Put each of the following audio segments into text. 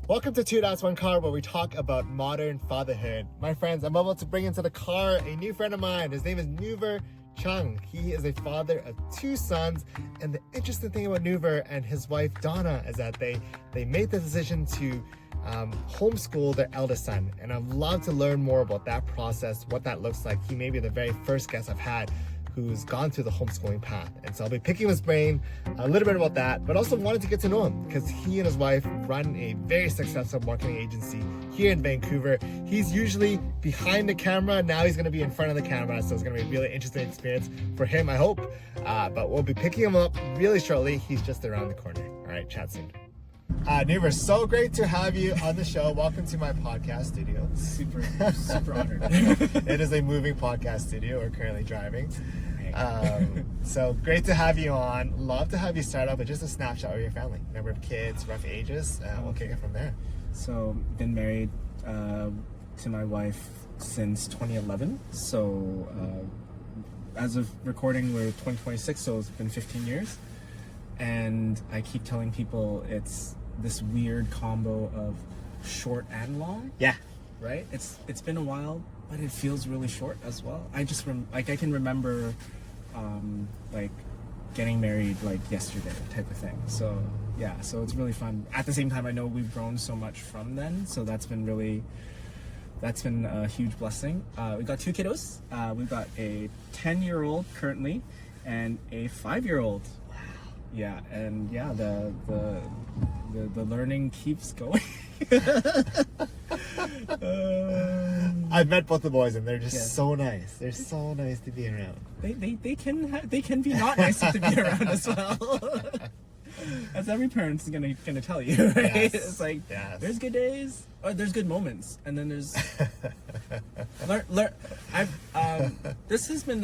Welcome to Two Dots One Car, where we talk about modern fatherhood. My friends, I'm about to bring into the car a new friend of mine. His name is Nouver Cheung. He is a father of two sons, and the interesting thing about Nouver and his wife Donna is that they made the decision to homeschool their eldest son, and I'd love to learn more about that process, what that looks like. He may be the very first guest I've had who's gone through the homeschooling path. And so I'll be picking his brain a little bit about that, but also wanted to get to know him because he and his wife run a very successful marketing agency here in Vancouver. He's usually behind the camera. Now he's going to be in front of the camera. So it's going to be a really interesting experience for him, I hope. But we'll be picking him up really shortly. He's just around the corner. All right, chat soon. Nouver, so great to have you on the show. Welcome to my podcast studio. Super honored. It is a moving podcast studio. We're currently driving. So great to have you on. Love to have you start off with just a snapshot of your family. Number of kids, rough ages. We'll kick it from there. So, been married to my wife since 2011. So, as of recording, we're 2026, so it's been 15 years. And I keep telling people it's this weird combo of short and long. Yeah. Right? It's been a while, but it feels really short as well. I just I can remember like getting married like yesterday type of thing. So yeah, so it's really fun. At the same time, I know we've grown so much from then, so that's been a huge blessing. We got two kiddos. We've got a 10-year-old currently and a 5-year-old. Wow. Yeah, and yeah, the learning keeps going. I've met both the boys and they're just so nice. They're so nice to be around. They can be not nice to be around as well. As every parent's gonna tell you, right? Yes. It's like there's good days, or there's good moments, and then there's this has been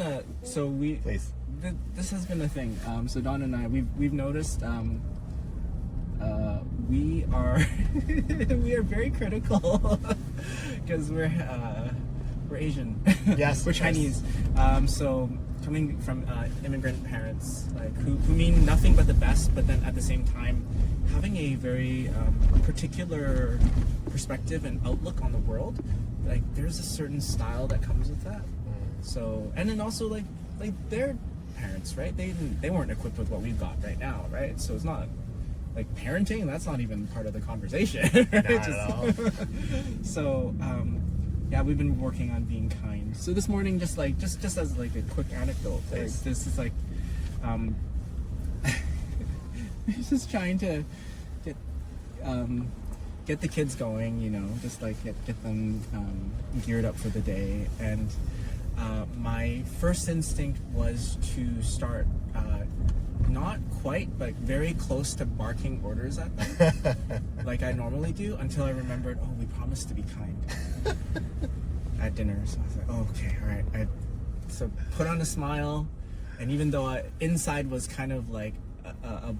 this has been a thing. So Don and I, we've noticed we are we are very critical because we're Asian. Yes, we're Chinese. So coming from immigrant parents, like who mean nothing but the best, but then at the same time having a very particular perspective and outlook on the world. Like there's a certain style that comes with that. So, and then also like their parents, right? They weren't equipped with what we've got right now, right? So it's not like parenting. That's not even part of the conversation. Right? Not at all. So yeah, we've been working on being kind. So this morning, just as like a quick anecdote, like, this is like just trying to get the kids going, you know, just like get them geared up for the day. And my first instinct was to start not quite, but very close to barking orders at them, like I normally do, until I remembered, oh, we promised to be kind at dinner. So I was like, oh, okay, all right. So put on a smile, and even though inside was kind of like a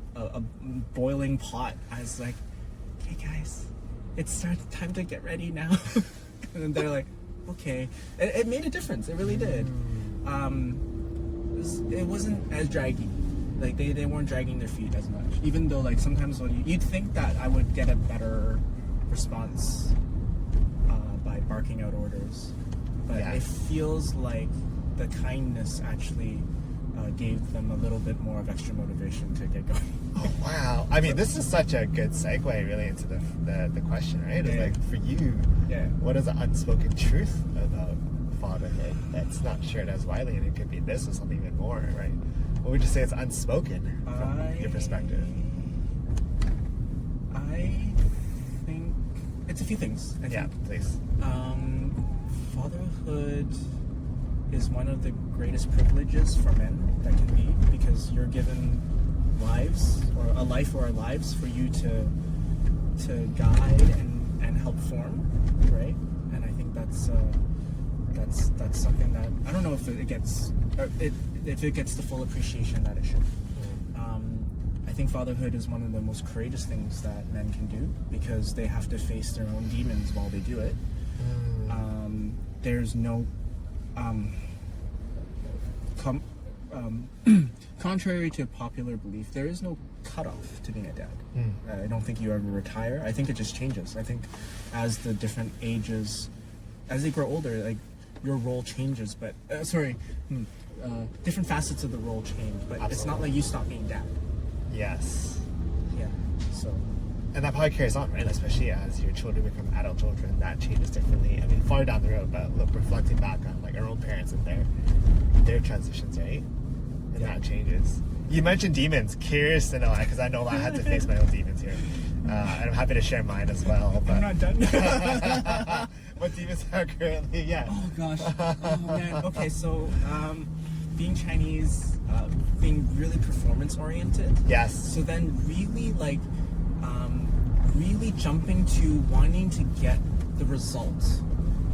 boiling pot, I was like, okay, guys, it's time to get ready now. And they're like, okay. It made a difference. It really did. It wasn't as draggy. Like they weren't dragging their feet as much, even though like sometimes when you'd think that I would get a better response by barking out orders, but it feels like the kindness actually gave them a little bit more of extra motivation to get going. Oh wow! I mean, this is such a good segue really into the question, right? It's like for you, what is the unspoken truth about fatherhood that's not shared as widely, and it could be this or something even more, right? What would you say is unspoken from your perspective? I think it's a few things. I think. Please. Fatherhood is one of the greatest privileges for men that can be, because you're given lives, or a life or lives for you to guide and help form, right? And I think that's something that I don't know if it gets the full appreciation that it should. I think fatherhood is one of the most courageous things that men can do, because they have to face their own demons while they do it. There's no contrary to popular belief, there is no cutoff to being a dad. Mm. I don't think you ever retire. I think it just changes. I think as the different ages, as they grow older, like your role changes. But different facets of the role change. But it's Absolutely. not like you stop being dad. Yes. Yeah. So. And that probably carries on, right? Especially as your children become adult children, that changes differently. I mean, far down the road, but look, reflecting back on like our own parents and their transitions, right? And that changes. You mentioned demons. Curious to know, because I know I had to face my own demons here, and I'm happy to share mine as well. But I'm not done. what demons are currently? Yeah. Oh gosh. Oh man. Okay, so being Chinese, being really performance oriented. Yes. So then really really jumping to wanting to get the results,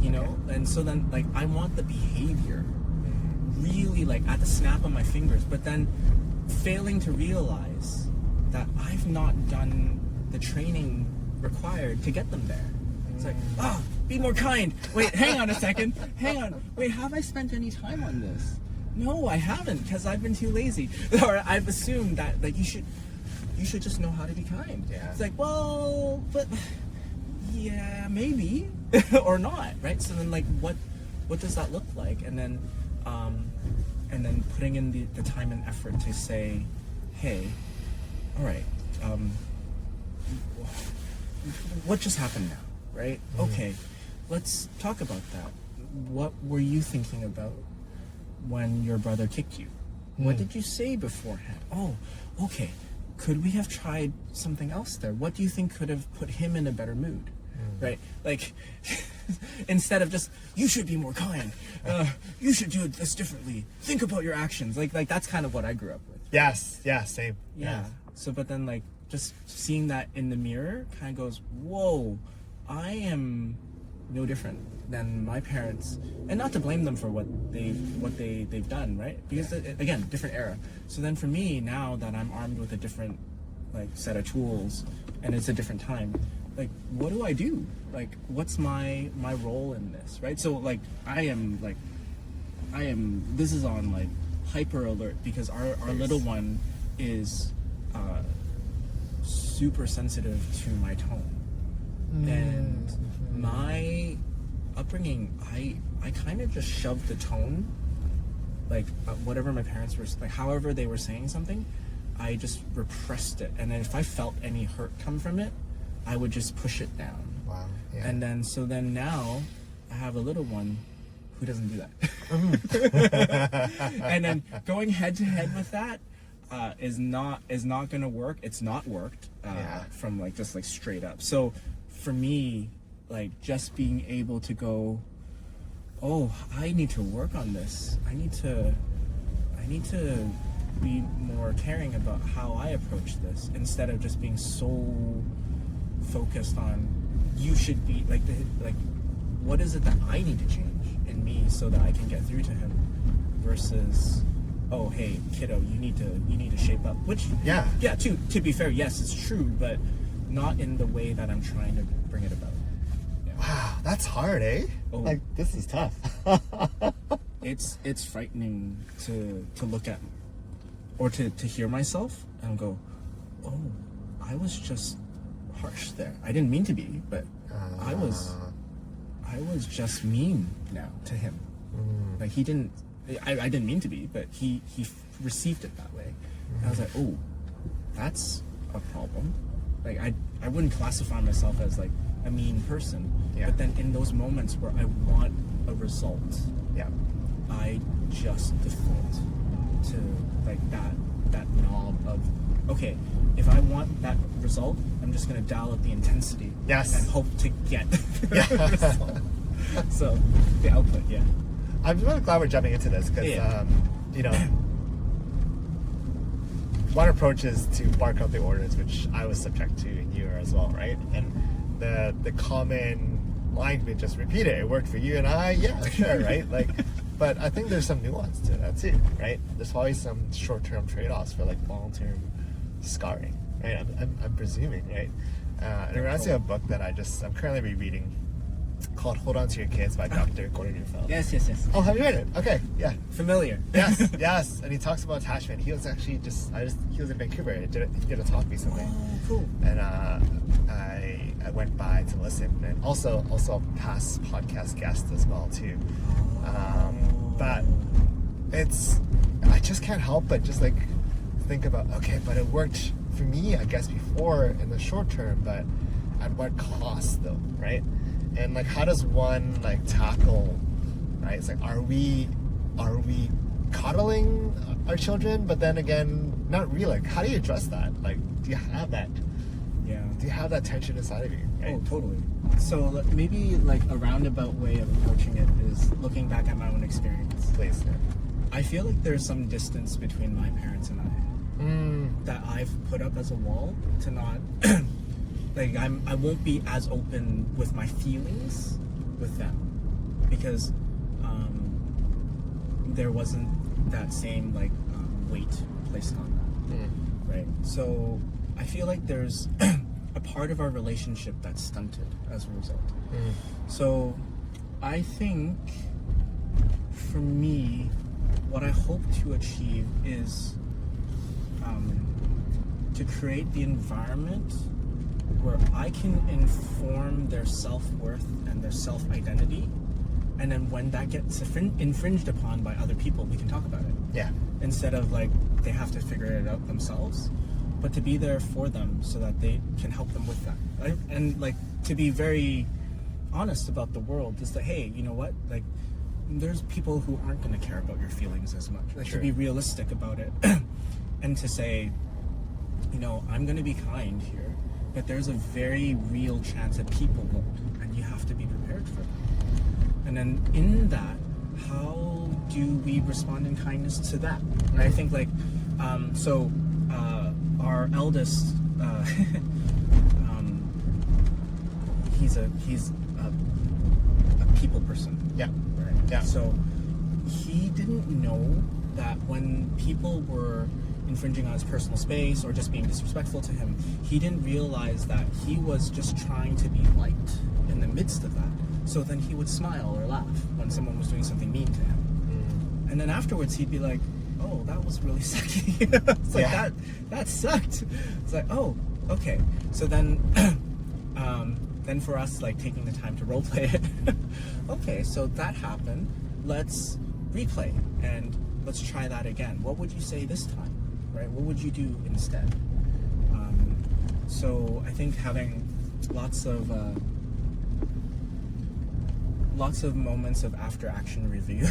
you know? And so then like I want the behavior really like at the snap of my fingers, but then failing to realize that I've not done the training required to get them there. It's like, be more kind. Wait, hang on a second. Hang on. Wait, have I spent any time on this? No, I haven't, because I've been too lazy. Or I've assumed that like you should just know how to be kind. Yeah. It's like, well, but yeah, maybe or not, right? So then like what does that look like? And then putting in the time and effort to say, hey, all right, what just happened now, right? Okay, let's talk about that. What were you thinking about when your brother kicked you? What did you say beforehand? Oh, okay. Could we have tried something else there? What do you think could have put him in a better mood? Right? Like, instead of just, you should be more kind. You should do this differently. Think about your actions. Like that's kind of what I grew up with. Yes. Yeah. Same. Yeah. So, but then like, just seeing that in the mirror kind of goes, whoa, I am no different than my parents, and not to blame them for what they've done, right? Because again, different era. So then for me now that I'm armed with a different like set of tools, and it's a different time, like what do I do? Like what's my role in this, right? So like I am this is on like hyper alert because our little one is super sensitive to my tone. And my upbringing, I kind of just shoved the tone, like whatever my parents were, like however they were saying something, I just repressed it. And then if I felt any hurt come from it, I would just push it down. Wow. Yeah. And then, so then now I have a little one who doesn't do that. And then going head to head with that is not going to work. It's not worked from like just like straight up. So for me, like just being able to go, oh, I need to work on this. I need to be more caring about how I approach this instead of just being so focused on you should be like what is it that I need to change in me so that I can get through to him versus oh hey kiddo you need to shape up, which to be fair, yes, it's true, but not in the way that I'm trying to bring it about. Wow, that's hard, eh? Oh. Like this is tough. It's frightening to look at or to hear myself and go, oh, I was just harsh there. I didn't mean to be, but I was just mean now to him. Like he didn't. I didn't mean to be, but he received it that way. And I was like, oh, that's a problem. Like I wouldn't classify myself as like a mean person, but then in those moments where I want a result, I just default to like that knob of okay, if I want that result, I'm just gonna dial up the intensity and hope to get the result. So the output, I'm really glad we're jumping into this because you know, one approach is to bark out the orders, which I was subject to and you are as well, right? And the common line we just repeat it. It worked for you and I, sure, right? Like, but I think there's some nuance to that too, right? There's always some short-term trade-offs for like long-term scarring, right? I'm presuming, right? And it reminds me of a book that I'm currently rereading. called Hold On to Your Kids by Dr. Gordon Neufeld. Yes. Oh, have you read it? Okay, yeah. Familiar. Yes. And he talks about attachment. He was actually he was in Vancouver. He did a talk recently. Oh, cool. And I went by to listen, and also a past podcast guest as well too. But I just can't help but just like think about, okay, but it worked for me, I guess, before in the short term, but at what cost though, right? And like, how does one like tackle, right? It's like, are we coddling our children, but then again, not really? Like, how do you address that? Like, do you have that? Yeah. Do you have that tension inside of you? Right? Oh, totally. So maybe like a roundabout way of approaching it is looking back at my own experience. Please. Yeah. I feel like there's some distance between my parents and I that I've put up as a wall to not like I won't be as open with my feelings with them because there wasn't that same like weight placed on that, right? So I feel like there's a part of our relationship that's stunted as a result. So I think for me, what I hope to achieve is to create the environment where I can inform their self-worth and their self-identity, and then when that gets infringed upon by other people, we can talk about it. Yeah. Instead of like they have to figure it out themselves, but to be there for them so that they can help them with that. Right? And like to be very honest about the world is that, hey, you know what, like there's people who aren't going to care about your feelings as much. Like to be realistic about it and to say, you know, I'm going to be kind here, but there's a very real chance that people won't, and you have to be prepared for that. And then in that, how do we respond in kindness to that? And I think like our eldest he's a people person. Yeah. Right. Yeah. So he didn't know that when people were infringing on his personal space or just being disrespectful to him, he didn't realize that he was just trying to be liked in the midst of that. So then he would smile or laugh when someone was doing something mean to him. And then afterwards he'd be like, oh, that was really sucky. It's like that sucked. It's like, oh, okay. So then then for us, like taking the time to role play it, okay, so that happened. Let's replay and let's try that again. What would you say this time, right? What would you do instead? So I think having lots of moments of after action review,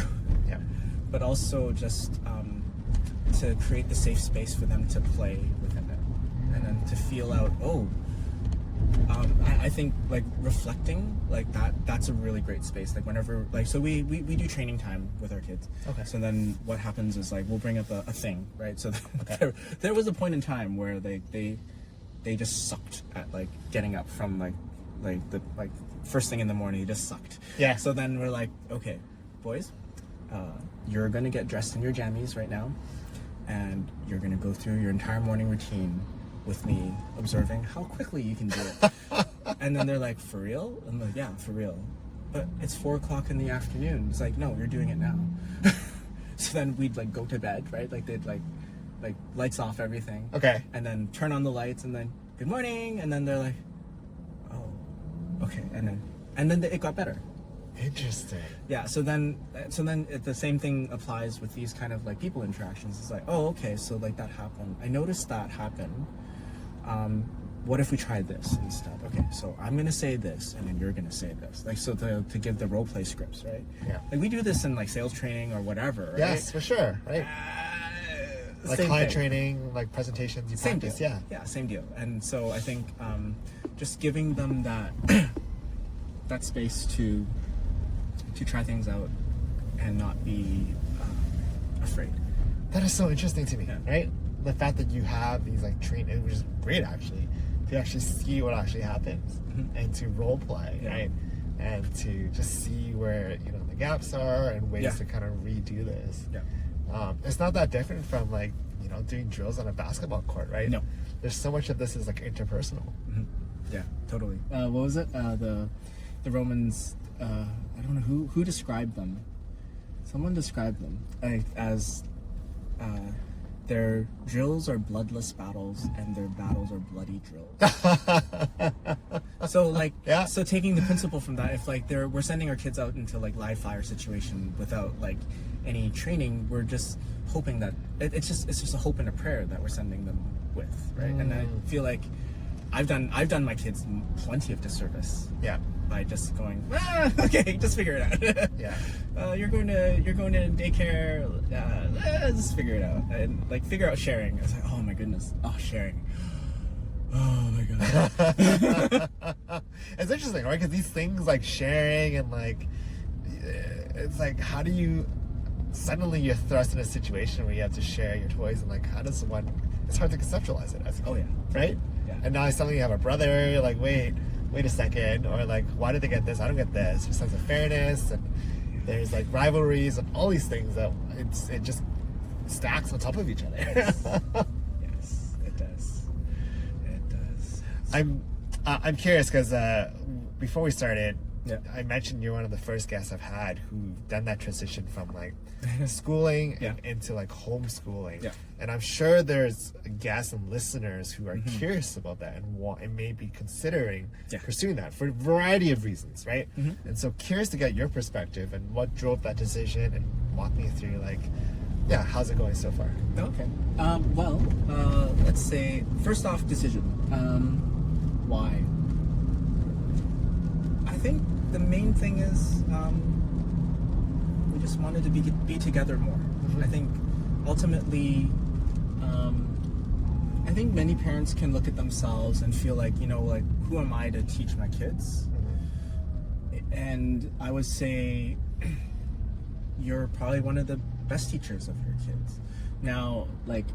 but also just to create the safe space for them to play within it, and then to feel out, I think like reflecting like that's a really great space. Like whenever like so we do training time with our kids. Okay. So then what happens is like we'll bring up a thing, right? So there was a point in time where they just sucked at like getting up from like the first thing in the morning. They just sucked. Yeah. So then we're like, okay, boys, you're gonna get dressed in your jammies right now, and you're gonna go through your entire morning routine with me observing how quickly you can do it. And then they're like, for real? I'm like, yeah, for real. But it's 4:00 in the afternoon. It's like, no, you're doing it now. So then we'd like go to bed, right? Like they'd like lights off everything. Okay. And then turn on the lights and then good morning. And then they're like, oh, okay. And then it got better. Interesting. Yeah. So then the same thing applies with these kind of like people interactions. It's like, oh, okay. So like that happened. I noticed that happen. What if we tried this instead? Okay, so I'm gonna say this, and then you're gonna say this. Like, so to give the role play scripts, right? Yeah. Like we do this in like sales training or whatever. Right? Yes, for sure. Right. Like client training, like presentations, you practice. Deal. Yeah, same deal. And so I think just giving them that that space to try things out and not be afraid. That is so interesting to me, right? The fact that you have these like training, which is great actually, to actually see what actually happens and to role play, right? And to just see where the gaps are and ways to kind of redo this. Yeah. It's not that different from like doing drills on a basketball court, right? No. There's so much of this is like interpersonal. Yeah, totally. What was it? The the Romans, I don't know who described them. Someone described them as their drills are bloodless battles and their battles are bloody drills. So like, Yeah. so taking the principle from that, if like we're sending our kids out into like live fire situation without like any training, we're just hoping that it's just a hope and a prayer that we're sending them with, right? And I feel like I've done my kids plenty of disservice. Yeah. By just going, okay, just figure it out. Yeah. You're going to daycare. Just figure it out, and like figure out sharing. I was like, oh my goodness, sharing. Oh my god. It's interesting, right? Because these things like sharing and like, it's like, how do you suddenly you're thrust in a situation where you have to share your toys, and like, how does one? It's hard to conceptualize it as a kid, right? Yeah. And now suddenly you have a brother. You're like, wait a second, or like, why did they get this? I don't get this. There's a sense of fairness, and there's like rivalries and all these things that it just stacks on top of each other. Yes, it does. It does. I'm curious because before we started, Yeah. I mentioned you're one of the first guests I've had who've done that transition from like schooling into like homeschooling. Yeah. And I'm sure there's guests and listeners who are curious about that and may be considering pursuing that for a variety of reasons, right? And so curious to get your perspective and what drove that decision, and walk me through like, how's it going so far? Okay. Well, let's say first off, decision. Why? I think the main thing is we just wanted to be together more. I think ultimately, I think many parents can look at themselves and feel like, like, who am I to teach my kids? And I would say you're probably one of the best teachers of your kids. Now, like,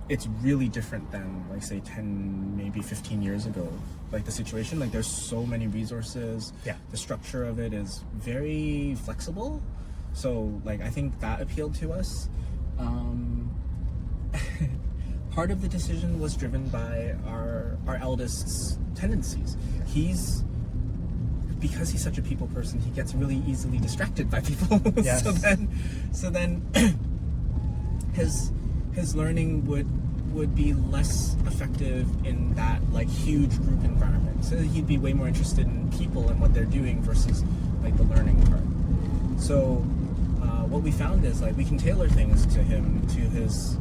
it's really different than, like, say 10, maybe 15 years ago. Like, the situation, like, there's so many resources. Yeah. The structure of it is very flexible. So, like, I think that appealed to us. Part of the decision was driven by our eldest's tendencies. Because he's such a people person, he gets really easily distracted by people. Yes. so then his learning would be less effective in that like huge group environment. So he'd be way more interested in people and what they're doing versus like the learning part. So what we found is like we can tailor things to him, to his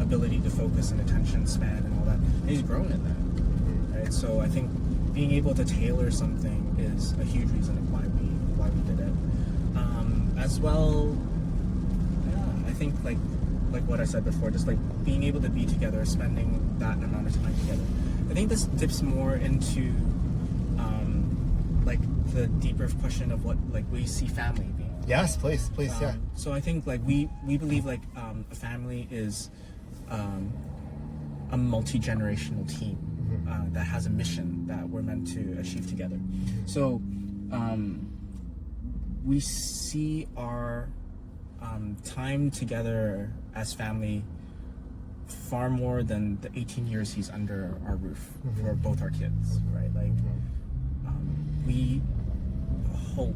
ability to focus and attention span and all that. And he's grown in that, right? So I think being able to tailor something is a huge reason of why we did it. As well, I think like what I said before, just like being able to be together, spending that amount of time together. I think this dips more into like the deeper question of what like we see family being. Yes, please, yeah. So I think like we believe like a family is a multi-generational team that has a mission that we're meant to achieve together. So we see our time together as family far more than the 18 years he's under our roof for both our kids, right? Like we hope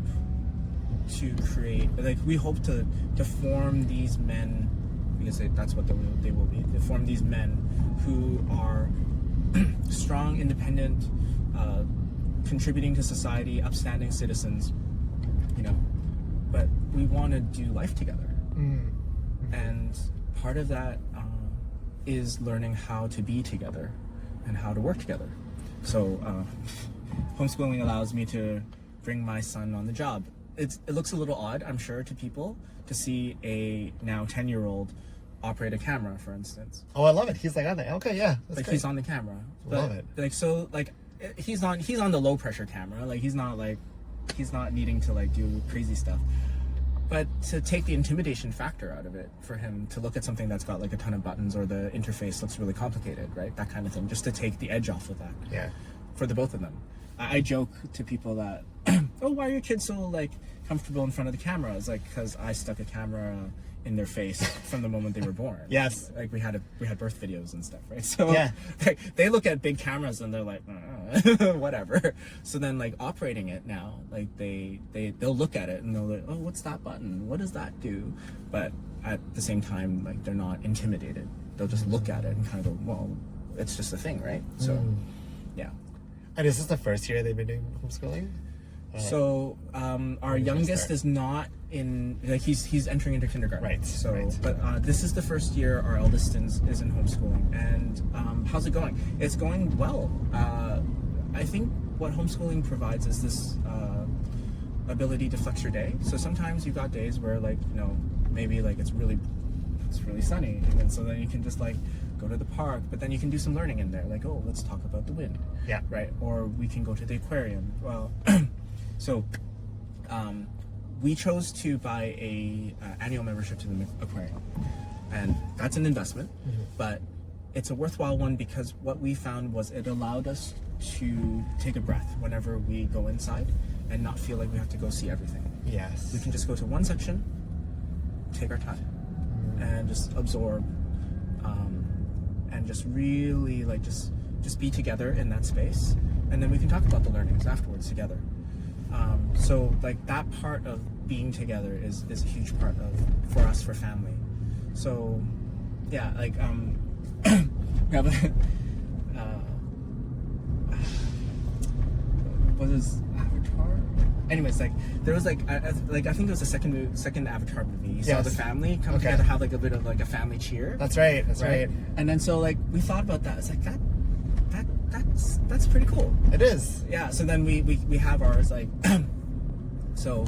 to create, like we hope to form these men, because that's what they will be, to form these men who are strong, independent, contributing to society, upstanding citizens, but we want to do life together. And part of that is learning how to be together and how to work together. So homeschooling allows me to bring my son on the job. It looks a little odd, I'm sure, to people to see a now 10-year-old operate a camera, for instance. Oh, I love it. He's like on the that's like great. he's on the camera. But, Love it. Like so, like he's on the low pressure camera. Like he's not needing to like do crazy stuff. But to take the intimidation factor out of it, for him to look at something that's got like a ton of buttons or the interface looks really complicated, right? That kind of thing, just to take the edge off of that. Yeah. For the both of them. I joke to people that oh, why are your kids so like comfortable in front of the camera? It's like, because I stuck a camera in their face from the moment they were born. Yes. Like we had birth videos and stuff, right? So Yeah. like, they look at big cameras and they're like, whatever. So then like operating it now, like they'll look at it and they'll like, oh, what's that button? What does that do? But at the same time, like they're not intimidated. They'll just look at it and kind of go, well, it's just a thing, right? So yeah. And is this the first year they've been doing homeschooling? So our youngest is not in, like he's entering into kindergarten. Right. So, right. but this is the first year our eldest is in homeschooling. And how's it going? It's going well. I think what homeschooling provides is this ability to flex your day. So sometimes you've got days where like, you know, maybe like it's really sunny, and then so then you can just like go to the park, but then you can do some learning in there, like, oh, let's talk about the wind. Yeah. Right. Or we can go to the aquarium. Well, so we chose to buy a annual membership to the aquarium, and that's an investment, but it's a worthwhile one because what we found was it allowed us to take a breath whenever we go inside and not feel like we have to go see everything. Yes. We can just go to one section, take our time, and just absorb, and just really like just be together in that space, and then we can talk about the learnings afterwards together. So like that part of being together is a huge part of for us for family. So yeah, like we have a what is Avatar? Anyways, like there was like I think it was the second Avatar movie. You saw the family come together, have like a bit of like a family cheer. That's right. That's right. And then so like we thought about that. It's like that's pretty cool. It is. Yeah. So then we have ours like so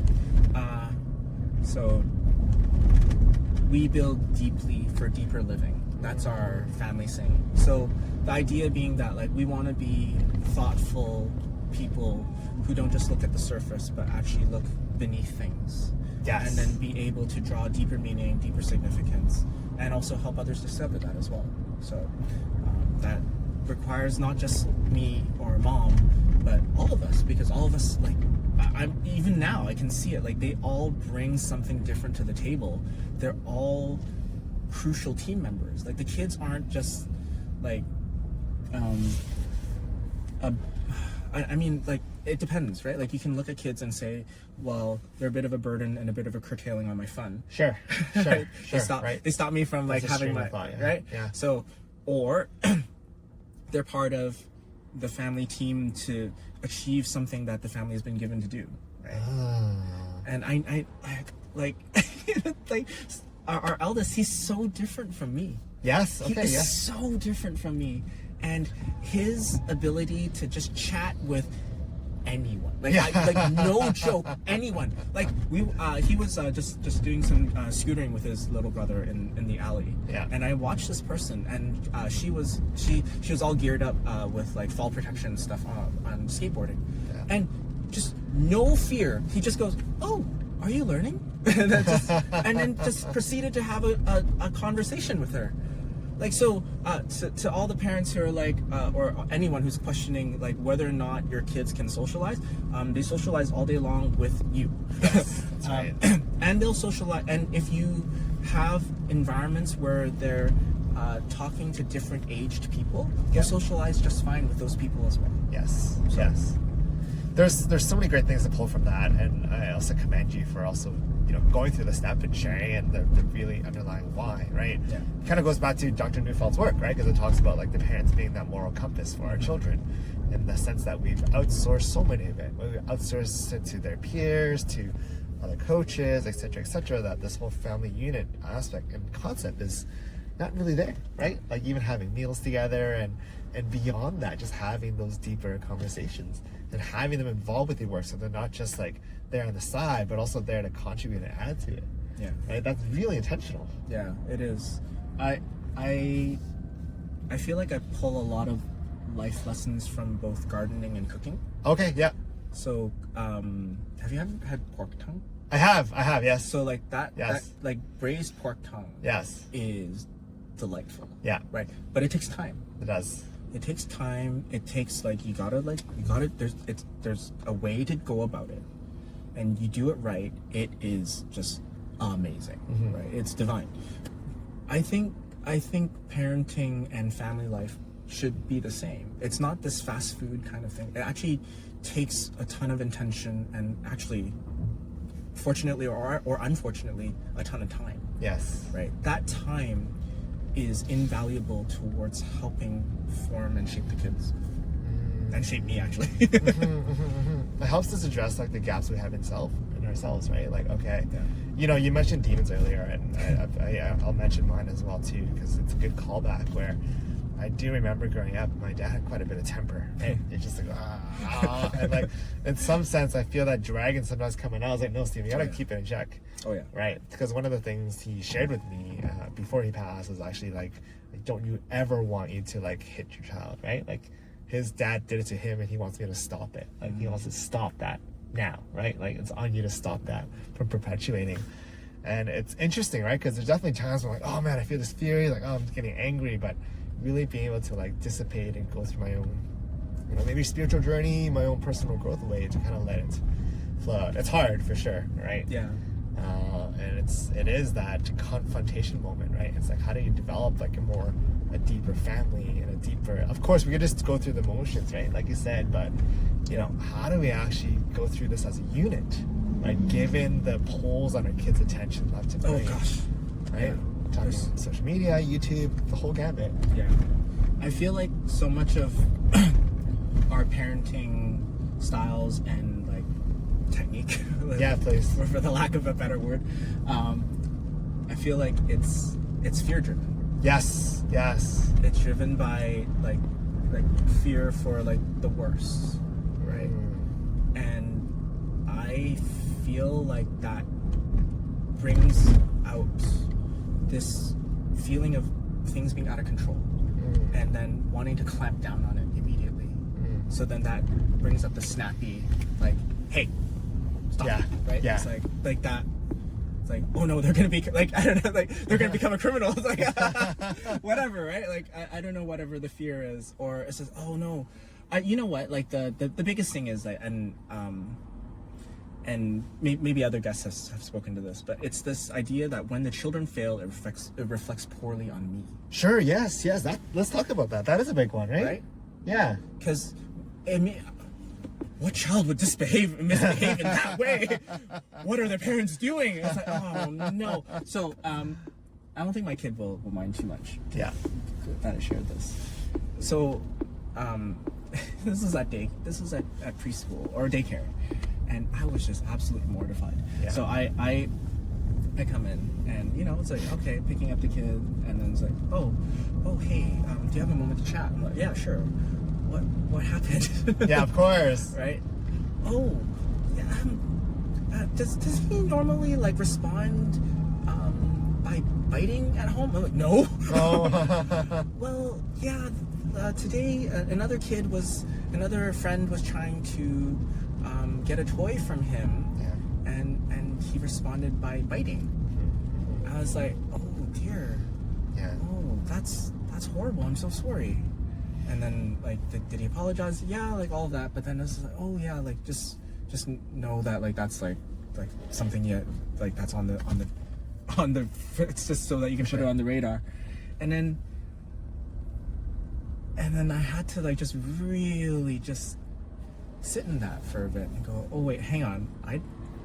we build deeply for deeper living. That's our family saying. So the idea being that like we want to be thoughtful people who don't just look at the surface but actually look beneath things. Yes. And then be able to draw deeper meaning, deeper significance, and also help others discover that as well. So that requires not just me or mom, but all of us, because all of us, like, I'm even now I can see it, like they all bring something different to the table. They're all crucial team members. Like the kids aren't just like I mean, like, it depends, right? Like, you can look at kids and say, well, they're a bit of a burden and a bit of a curtailing on my fun. Sure. Right? Right. They stop me from, like, That's a having stream my, of thought, right? Yeah. So, or they're part of the family team to achieve something that the family has been given to do, right? Oh. And I like, like, our eldest, he's so different from me. Yes. He Okay. is Yes. so different from me, and his ability to just chat with anyone, like, like no joke, anyone. Like he was just doing some scootering with his little brother in the alley. Yeah. And I watched this person, and she was all geared up with like fall protection stuff on skateboarding, and just no fear. He just goes, "Oh, are you learning?" and then just proceeded to have a conversation with her. Like, so to all the parents who are like or anyone who's questioning like whether or not your kids can socialize, they socialize all day long with you. Yes, that's right. And they'll socialize, and if you have environments where they're talking to different aged people, they'll socialize just fine with those people as well. Yes. So- Yes. There's so many great things to pull from that, and I also commend you for also, you know, going through the step and sharing and the really underlying why, right? Yeah. It kind of goes back to Dr. Neufeld's work, right? Because it talks about like the parents being that moral compass for our children, in the sense that we've outsourced so many of it. We've outsourced it to their peers, to other coaches, etc., that this whole family unit aspect and concept is not really there, right? Like even having meals together and beyond that, just having those deeper conversations and having them involved with your work, so they're not just like there on the side, but also there to contribute and add to it. Yeah. Right? That's really intentional. Yeah, it is. I feel like I pull a lot of life lessons from both gardening and cooking. Okay, yeah. So, have you ever had pork tongue? I have, yes. So like that, Yes. that like braised pork tongue Yes. is delightful. Yeah, Right. But it takes time. it does. It takes time. It takes like you gotta there's a way to go about it. and you do it right, it is just amazing, right? It's divine. I think parenting and family life should be the same. It's not this fast food kind of thing. It actually takes a ton of intention and actually, fortunately or unfortunately, a ton of time. Yes. Right? That time is invaluable towards helping form and shape the kids. And shape me, actually. It helps us address like the gaps we have in ourselves, right? Like, okay, you know, you mentioned demons earlier, and I'll mention mine as well too, because it's a good callback. Where I do remember growing up, my dad had quite a bit of temper, right? It's just like, and like in some sense, I feel that dragon sometimes coming out. I was like, no, Steve, you gotta keep it in check. Oh yeah, right? Because one of the things he shared with me before he passed was actually like, don't you ever want you to like hit your child, right? Like, his dad did it to him and he wants me to stop it. Like, he wants to stop that now, right? Like, it's on you to stop that from perpetuating. And it's interesting, right? Because there's definitely times where I'm like, oh man, I feel this fury, like, oh, I'm getting angry, but really being able to like dissipate and go through my own, you know, maybe spiritual journey, my own personal growth way to kind of let it flow out. It's hard for sure, right? yeah. And it is that confrontation moment, right? It's like, how do you develop like a deeper family and a deeper, of course we could just go through the motions, right, like you said, but you know, how do we actually go through this as a unit, right, given the pulls on our kids' attention left and right? Oh gosh, right? Yeah. Talking social media, YouTube, the whole gambit. Yeah, I feel like so much of our parenting styles and like technique, Yeah, please, for the lack of a better word, I feel like it's fear driven. Yes. It's driven by like fear for like the worst, right? And I feel like that brings out this feeling of things being out of control, and then wanting to clamp down on it immediately. So then that brings up the snappy, like, hey, stop, right? Yeah. It's like that. It's like, oh no, they're gonna be like, I don't know, like they're gonna become a criminal. It's like, whatever, right? Like, I don't know, whatever the fear is, or it says, oh no, you know what? Like the biggest thing is that, and maybe other guests have spoken to this, but it's this idea that when the children fail, it reflects poorly on me. Sure. Yes. Let's talk about that. That is a big one, right? Right? Yeah. Because what child would misbehave in that way? What are their parents doing? It's like, oh no. So I don't think my kid will mind too much. Yeah. That I shared this. So this is at preschool or daycare, and I was just absolutely mortified. Yeah. So I come in, and you know, it's like, okay, picking up the kid, and then it's like, oh hey, do you have a moment to chat? I'm like, yeah, sure. What happened? Yeah, of course. Right? Oh, yeah. Does he normally like respond by biting at home? I'm like, no. Oh. Well, yeah. Today, another friend was trying to get a toy from him, and he responded by biting. I was like, oh dear. Yeah. Oh, that's horrible. I'm so sorry. And then, like, did he apologize? Yeah, like, all of that. But then it's like, oh, yeah, like, just know that, like, that's, like something yet, like, that's on the, it's just so that you can put it on the radar. And then I had to, like, just really just sit in that for a bit and go, oh, wait, hang on. I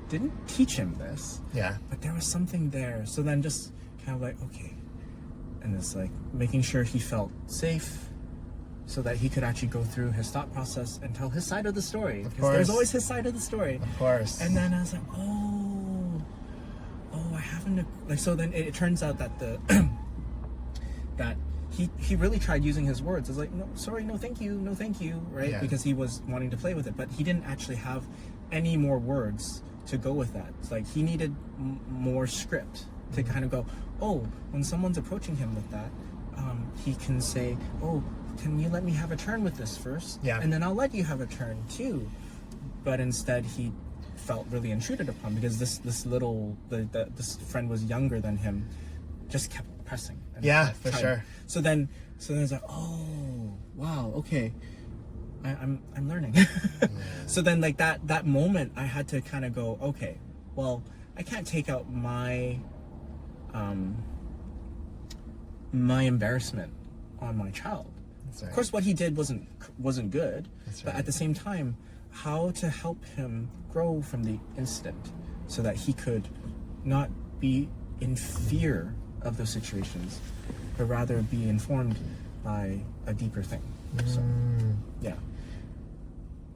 didn't teach him this. Yeah. But there was something there. So then just kind of like, okay. And it's, like, making sure he felt safe, so that he could actually go through his thought process and tell his side of the story. Because there's always his side of the story. Of course. And then I was like, oh, I haven't, like, so then it turns out that that he really tried using his words. It's like, no, sorry, no thank you, right? Yeah. Because he was wanting to play with it, but he didn't actually have any more words to go with that. It's like he needed more script to kind of go, oh, when someone's approaching him with that, he can say, oh, can you let me have a turn with this first? Yeah. And then I'll let you have a turn too. But instead he felt really intruded upon because this friend was younger than him, just kept pressing. Yeah, for sure. So then it's like, oh, wow, okay. I'm learning. So then like that moment I had to kind of go, okay, well, I can't take out my my embarrassment on my child. That's right. Of course what he did wasn't good. That's But right. at the same time, how to help him grow from the incident so that he could not be in fear of those situations, but rather be informed by a deeper thing. So, yeah.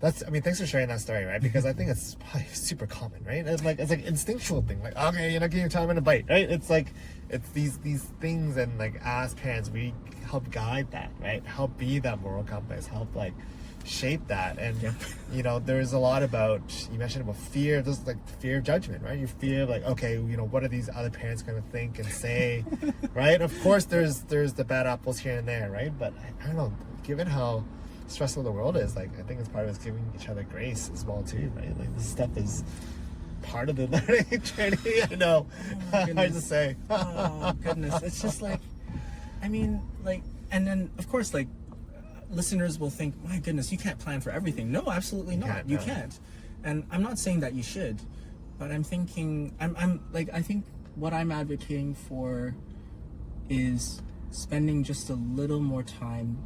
I mean, thanks for sharing that story, right? Because I think it's probably super common, right? It's like instinctual thing. Like, okay, you're not getting your time in a bite, right? It's like, it's these things, and like as parents, we help guide that, right? Help be that moral compass, help like shape that. And Yep. you know, there's a lot about, you mentioned about fear, just like fear of judgment, right? You fear like, okay, you know, what are these other parents gonna think and say, right? Of course there's the bad apples here and there, right? But I don't know, given how stressful the world is, like I think it's part of us giving each other grace as well too, right? Like this stuff is part of the learning journey. I know. Oh, Hard to say. Oh goodness, it's just like, I mean, like, and then of course, like, listeners will think, my goodness, you can't plan for everything. No, absolutely not. You no. can't. And I'm not saying that you should, but I'm thinking, I'm like, I think what I'm advocating for is spending just a little more time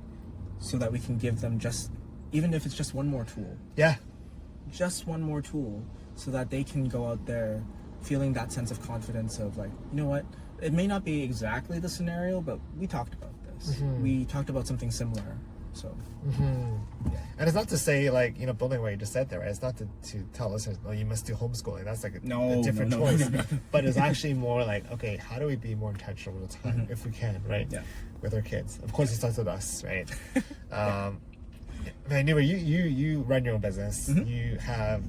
so that we can give them just, even if it's just one more tool, Yeah. just one more tool, so that they can go out there feeling that sense of confidence of like, you know what, it may not be exactly the scenario, but we talked about this. We talked about something similar. So, yeah. And it's not to say, like, you know, building what you just said there, right? It's not to tell listeners, oh, you must do homeschooling. That's like a different no, choice. no. But it's actually more like, okay, how do we be more intentional with the time, if we can, right? Yeah. With our kids. Of course, it starts with us, right? Man, Nouver, you run your own business. You have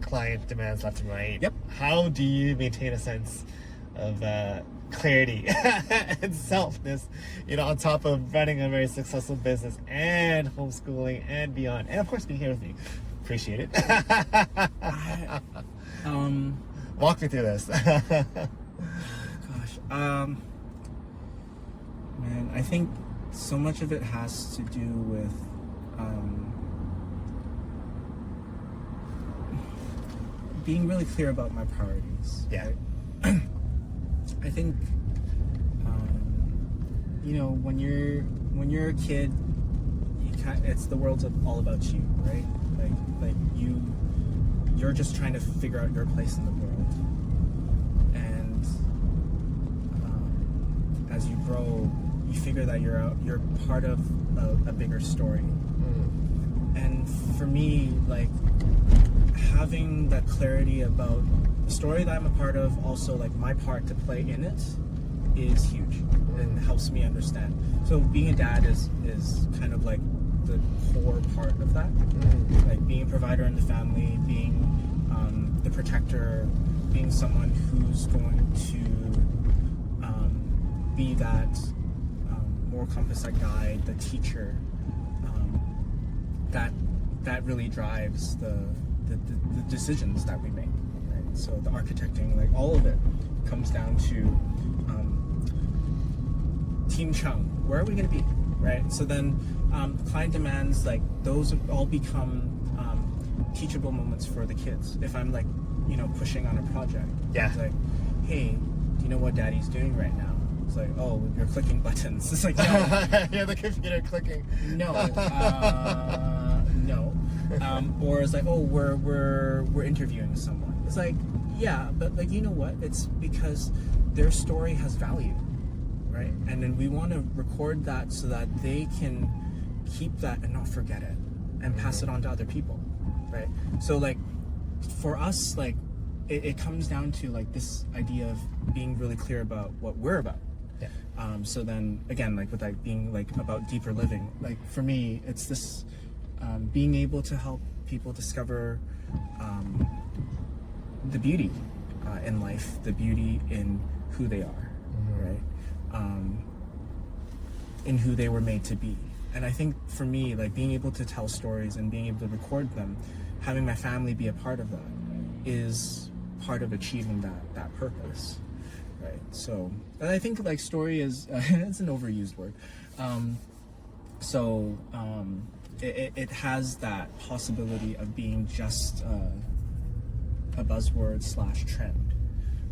client demands left and right. Yep. How do you maintain a sense of clarity and selfness, you know, on top of running a very successful business and homeschooling and beyond, and of course being here with me? Appreciate it. Walk me through this. Gosh, man, I think so much of it has to do with being really clear about my priorities. Yeah. Right? I think, you know, when you're a kid, it's the world's all about you, right? Like you're just trying to figure out your place in the world, and as you grow, you figure that you're part of a bigger story. And for me, like, having that clarity about the story that I'm a part of, also like my part to play in it, is huge and helps me understand. So being a dad is kind of like the core part of that. Like being a provider in the family, being the protector, being someone who's going to be that moral compass, that guide, the teacher, that really drives the decisions that we make. Right? So the architecting, like all of it, comes down to Team Cheung. Where are we going to be? Right. So then client demands, like those all become teachable moments for the kids. If I'm like, you know, pushing on a project, Yeah. it's like, hey, do you know what Daddy's doing right now? It's like, oh, you're clicking buttons. It's like, no. Yeah, the computer clicking. No, no. Or it's like, oh, we're interviewing someone. It's like, yeah, but like, you know what? It's because their story has value, right? And then we want to record that so that they can keep that and not forget it and pass it on to other people, right? So like, for us, like, it comes down to like this idea of being really clear about what we're about. Yeah. So then again, like with like being like about deeper living, like for me, it's this being able to help people discover the beauty in life, the beauty in who they are, right? In who they were made to be. And I think for me, like being able to tell stories and being able to record them, having my family be a part of that, is part of achieving that purpose. Right. So, and I think like story is it's an overused word. it has that possibility of being just a buzzword / trend,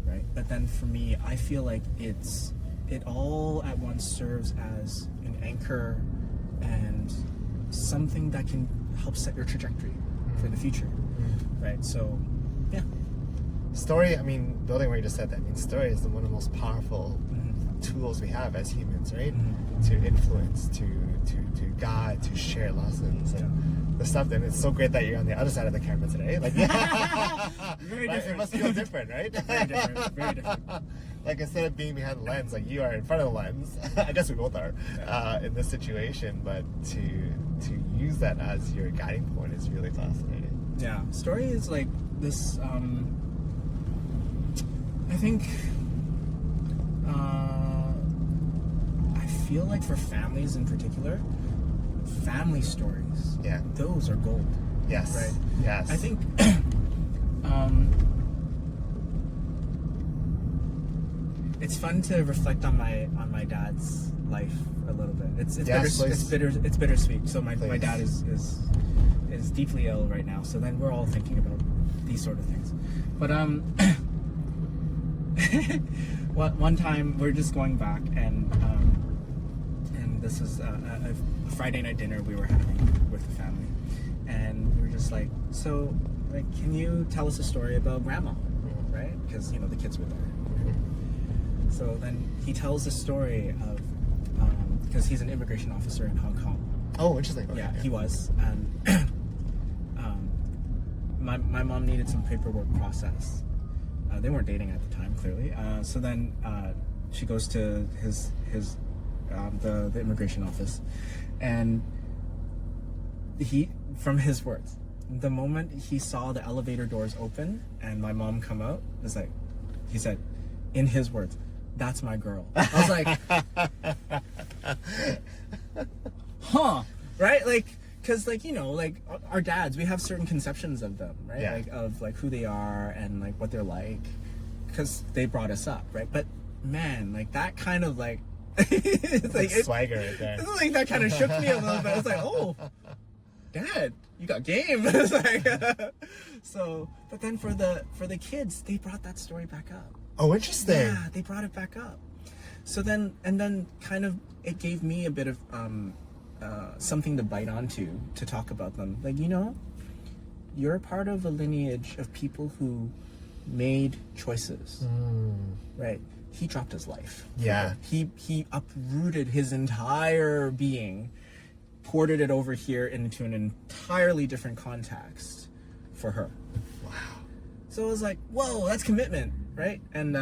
right? But then for me, I feel like it all at once serves as an anchor and something that can help set your trajectory for the future, right? So, yeah. Story, I mean, building where you just said that, I mean, story is one of the most powerful tools we have as humans, right? To influence, to guide, to share lessons, and the stuff. And it's so great that you're on the other side of the camera today. Like, Very right? different. It must feel different, right? Very different. Very different. Like, instead of being behind the lens, like you are in front of the lens. I guess we both are in this situation, but to use that as your guiding point is really fascinating. Yeah, story is like this. I think I feel like for families in particular, family stories, those are gold. Yes. Right. Yes. I think it's fun to reflect on my dad's life a little bit. It's bittersweet. So my dad is deeply ill right now. So then we're all thinking about these sort of things. But one time we're just going back and this was a Friday night dinner we were having with the family, and we were just like, so like, can you tell us a story about grandma, right? Because you know the kids were there. So then he tells the story of because he's an immigration officer in Hong Kong. Oh, interesting. Okay, yeah, he was, and my mom needed some paperwork processed. They weren't dating at the time, clearly. So then she goes to the immigration office, and he, from his words, the moment he saw the elevator doors open and my mom come out, it's like, he said, in his words, "That's my girl." I was like, huh, right? Like, because like, you know, like our dads, we have certain conceptions of them, right? Yeah. Like of like who they are and like what they're like, because they brought us up, right? But man, like that kind of like it's like swagger right there. It's like that kind of shook me a little bit. It's like, oh, Dad, you got game. It's like, so, but then for the kids, they brought that story back up. Oh, interesting. Yeah, they brought it back up. So then, and then kind of it gave me a bit of something to bite onto to talk about them. Like, you know, you're part of a lineage of people who made choices, right? He dropped his life. Yeah. He uprooted his entire being, ported it over here into an entirely different context for her. Wow. So it was like, whoa, that's commitment, right? And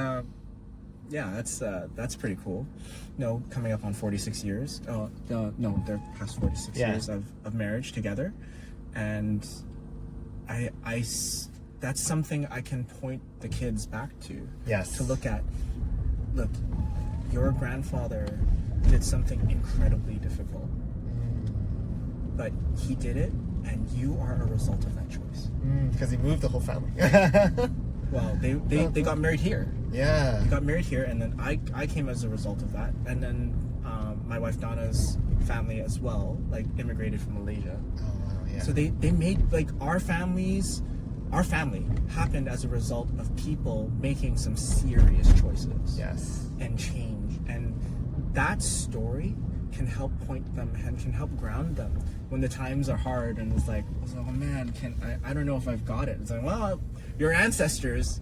yeah, that's pretty cool. You know, coming up on 46 years. No, they're past 46 years of marriage together, and I that's something I can point the kids back to. Yes. To look at. Look, your grandfather did something incredibly difficult, but he did it, and you are a result of that choice. Because he moved the whole family. Well, they got married here. Yeah. They got married here, and then I came as a result of that, and then my wife Donna's family as well, like immigrated from Malaysia. Oh wow, yeah. So they made, like, our family happened as a result of people making some serious choices. Yes. And change. And that story can help point them and can help ground them when the times are hard and it's like, oh man, I don't know if I've got it. It's like, well, your ancestors,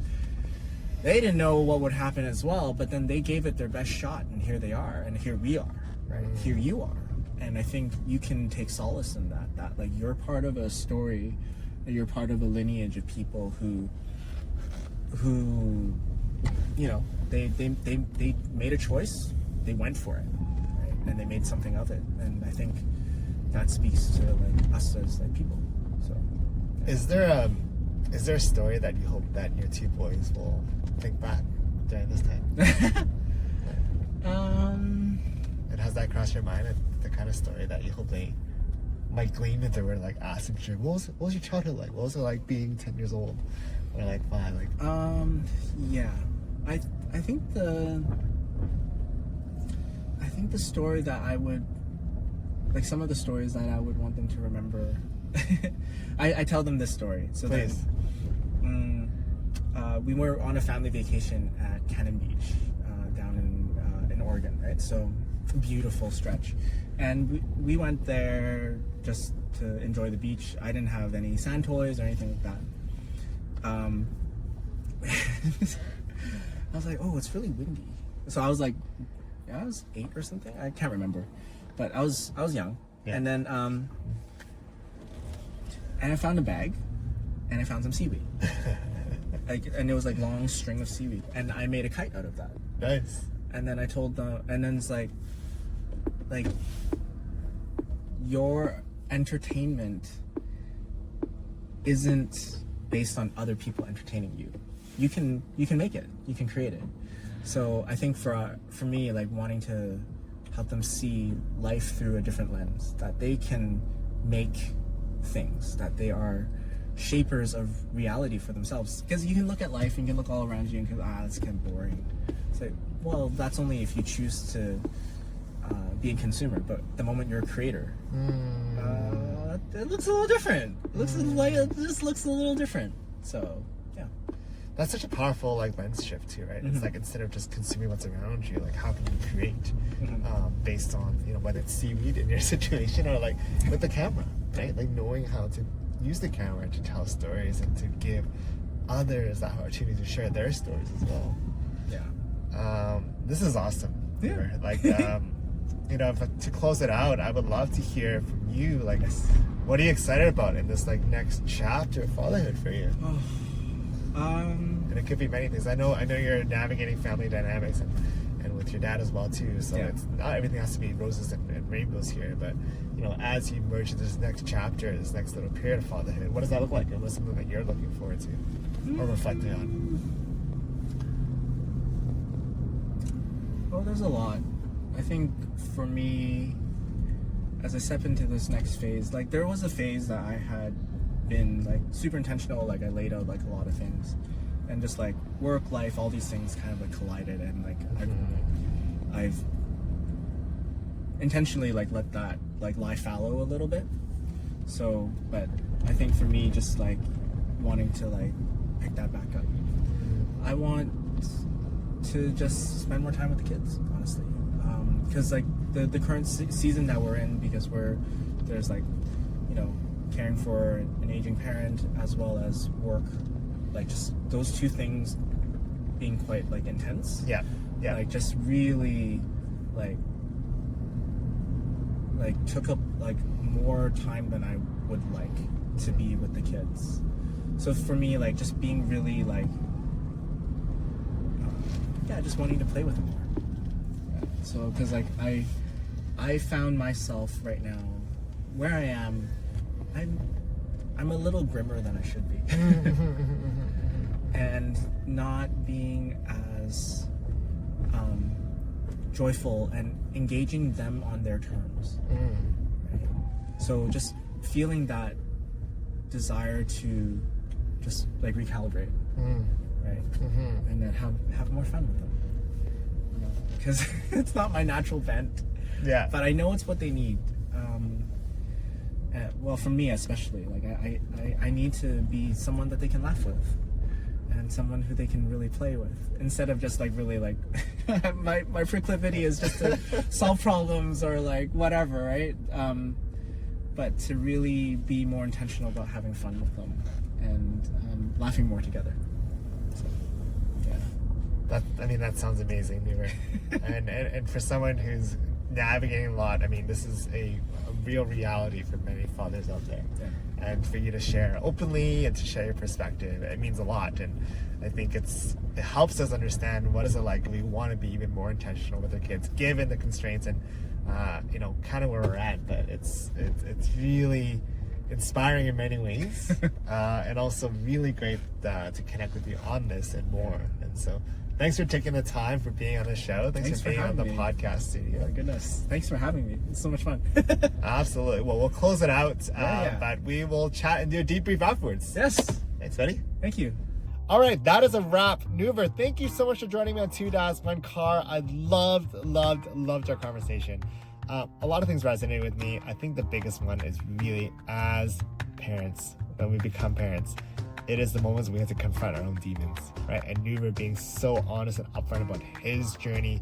they didn't know what would happen as well, but then they gave it their best shot, and here they are, and here we are, right? Here you are. And I think you can take solace in that like you're part of a story, you're part of a lineage of people who you know, they made a choice, they went for it, right? And they made something of it, and I think that speaks to like us as like people. So yeah. Is there a story that you hope that your two boys will think back during this time? And has that crossed your mind, the kind of story that you hope they might glean if they were like asking, what was your childhood like? What was it like being 10 years old or like 5? Like yeah, I think the story that I would like some of the stories that I would want them to remember. I tell them this story. So Please. We were on a family vacation at Cannon Beach, down in Oregon, right? So beautiful stretch, and we went there just to enjoy the beach. I didn't have any sand toys or anything like that. I was like, oh, it's really windy. So I was like, I was 8 or something. I can't remember, but I was young. Yeah. And then and I found a bag, and I found some seaweed. And it was like long string of seaweed, and I made a kite out of that. Nice. And then I told them, and then it's like your entertainment isn't based on other people entertaining you. You can make it. You can create it. So I think for me, like wanting to help them see life through a different lens, that they can make things, that they are shapers of reality for themselves. Because you can look at life and you can look all around you and go, that's kind of boring. It's like, well, that's only if you choose to be a consumer. But the moment you're a creator, it looks a little different. It looks like it just looks a little different. So yeah, that's such a powerful like lens shift too, right? It's like instead of just consuming what's around you, like how can you create based on whether it's seaweed in your situation or like with the camera, right? Like knowing how to use the camera to tell stories and to give others that opportunity to share their stories as well. Yeah. This is awesome. Yeah. Like, to close it out, I would love to hear from you. Like, what are you excited about in this like next chapter of fatherhood for you? And it could be many things. I know you're navigating family dynamics and with your dad as well too. So it's not everything has to be roses and rainbows here. But as you merge into this next chapter, this next little period of fatherhood, what does that look like? And what's something that you're looking forward to or reflecting on? Well, there's a lot. I think for me, as I step into this next phase, like there was a phase that I had been like super intentional, like I laid out like a lot of things, and just like work, life, all these things kind of like collided, and like I've intentionally like let that like lie fallow a little bit. So, but I think for me, just like wanting to like pick that back up, I want to just spend more time with the kids, honestly, because like the current season that we're in, because there's like caring for an aging parent as well as work, like just those two things being quite like intense. Yeah Like just really like took up like more time than I would like to be with the kids. So for me, like just being really like just wanting to play with them more. So because like I found myself right now where I am, I'm a little grimmer than I should be. And not being as joyful and engaging them on their terms. Right? So just feeling that desire to just like recalibrate, right? And then have more fun with them. Because it's not my natural bent. Yeah. But I know it's what they need. Well, for me especially, like I need to be someone that they can laugh with, and someone who they can really play with, instead of just like really like my proclivity is just to solve problems or like whatever, right? But to really be more intentional about having fun with them and laughing more together. So, yeah. That sounds amazing, Nouver. and for someone who's navigating a lot, this is a real reality for many fathers out there. Yeah. And for you to share openly and to share your perspective, it means a lot. And I think it helps us understand what is it like. We want to be even more intentional with our kids, given the constraints and kind of where we're at. But it's really inspiring in many ways, and also really great to connect with you on this and more. And so, thanks for taking the time for being on the show. Thanks for being on the podcast studio. Oh my goodness. Thanks for having me. It's so much fun. Absolutely. Well, we'll close it out, Yeah. but we will chat and do a debrief afterwards. Yes. Thanks, buddy. Thank you. All right, that is a wrap. Nouver, thank you so much for joining me on Two Dads, One Car. I loved our conversation. A lot of things resonated with me. I think the biggest one is really as parents, when we become parents, it is the moments we have to confront our own demons, right? And Nouver being so honest and upfront about his journey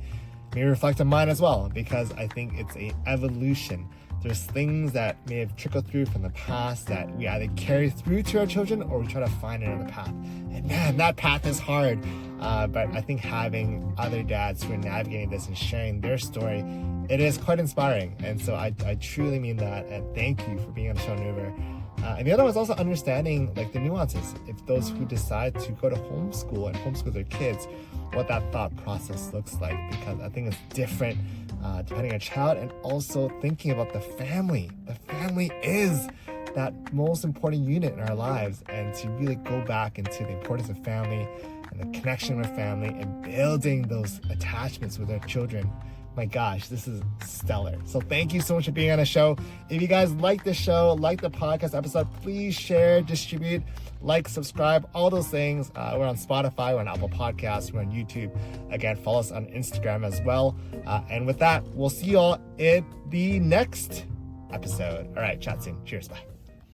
may reflect on mine as well, because I think it's a evolution. There's things that may have trickled through from the past that we either carry through to our children or we try to find another path. And man, that path is hard. But I think having other dads who are navigating this and sharing their story, it is quite inspiring. And so I truly mean that. And thank you for being on the show, Nouver. And the other one is also understanding like the nuances. If those who decide to go to homeschool and homeschool their kids, what that thought process looks like, because I think it's different depending on a child, and also thinking about the family. The family is that most important unit in our lives, and to really go back into the importance of family and the connection with family and building those attachments with our children. My gosh, this is stellar. So thank you so much for being on the show. If you guys like the show, like the podcast episode, please share, distribute, like, subscribe, all those things. We're on Spotify, we're on Apple Podcasts, we're on YouTube. Again, follow us on Instagram as well. And with that, we'll see you all in the next episode. All right, chat soon. Cheers, bye.